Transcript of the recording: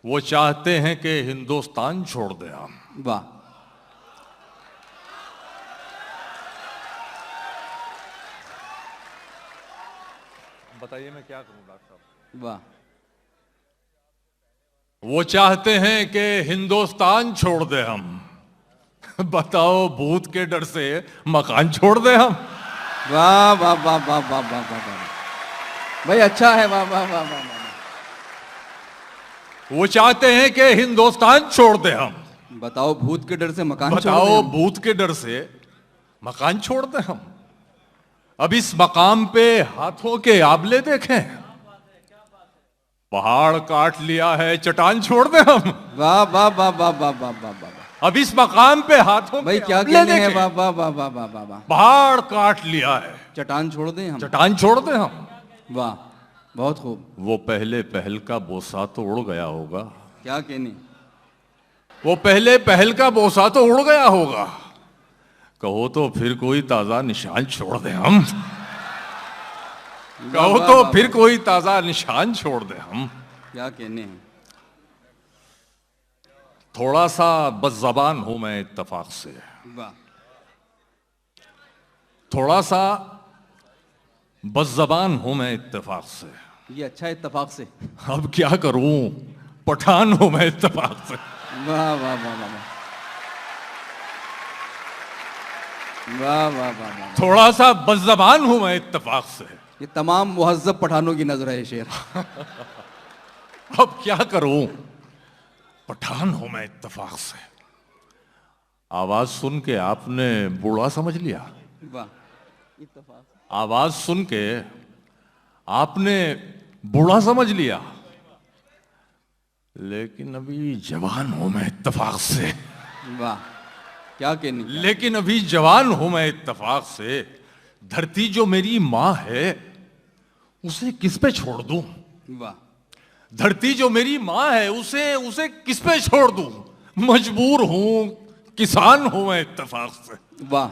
वो चाहते हैं कि हिंदुस्तान छोड़ दें हम। वाह। बताइए मैं क्या करूं डॉक्टर साहब। वाह। वो चाहते हैं कि हिंदुस्तान छोड़ दें हम। बताओ भूत के डर से मकान छोड़ दें हम। वाह वाह वाह वाह वाह वाह वाह वाह भाई, अच्छा है। वाह वाह वाह वाह वाह। वो चाहते हैं कि हिंदुस्तान छोड़ दें हम। बताओ भूत के डर से मकान छोड़ बताओ दें हम। भूत के डर से मकान छोड़ दें हम। अब इस मकाम पे हाथों के आबले देखें। पहाड़ काट लिया है, चट्टान छोड़ दें हम। वाह वाह वाह वाह वाह वाह वाह वाह। अब इस मकाम पे हाथों भाई के क्या आबले कहने हैं। देखें। वाह वाह वाह वाह वाह वाह वाह। पहाड़ काट लिया है, चट्टान छोड़ दें हम। चट्टान छोड़ दें हम। वाह, बहुत खूब। वो पहले पहल का बोसा तो उड़ गया होगा। क्या कहने। वो पहले पहल का बोसा तो उड़ गया होगा। कहो तो फिर कोई ताजा निशान छोड़ दें हम। कहो तो फिर कोई ताजा निशान छोड़ दें हम। क्या कहने हैं। थोड़ा सा बदज़बान हूं मैं इत्तेफाक से। वाह। थोड़ा सा बदज़बान हूं मैं इत्तेफाक से। ये अच्छा है इत्तेफाक से। अब क्या करूं, पठान हूं मैं इत्तेफाक से। वाह वाह वाह वाह वाह वाह वाह वाह। थोड़ा सा बदज़बान हूं मैं इत्तेफाक से। ये तमाम मुहज़्ज़ब पठानों की नजर है ये शेर। अब क्या करूं, पठान हूं मैं इत्तेफाक से। आवाज सुन के आपने बूढ़ा समझ लिया। वाह, इत्तेफाक। आवाज सुन के आपने बूढ़ा समझ लिया, लेकिन अभी जवान हूं मैं इत्तेफाक से। वाह, क्या कहने। लेकिन अभी जवान हूं मैं इत्तेफाक से। धरती जो मेरी माँ है उसे किस पे छोड़ दूं। वाह। धरती जो मेरी माँ है उसे उसे किस पे छोड़ दूं। मजबूर हूं, किसान हूं मैं इत्तेफाक से। वाह।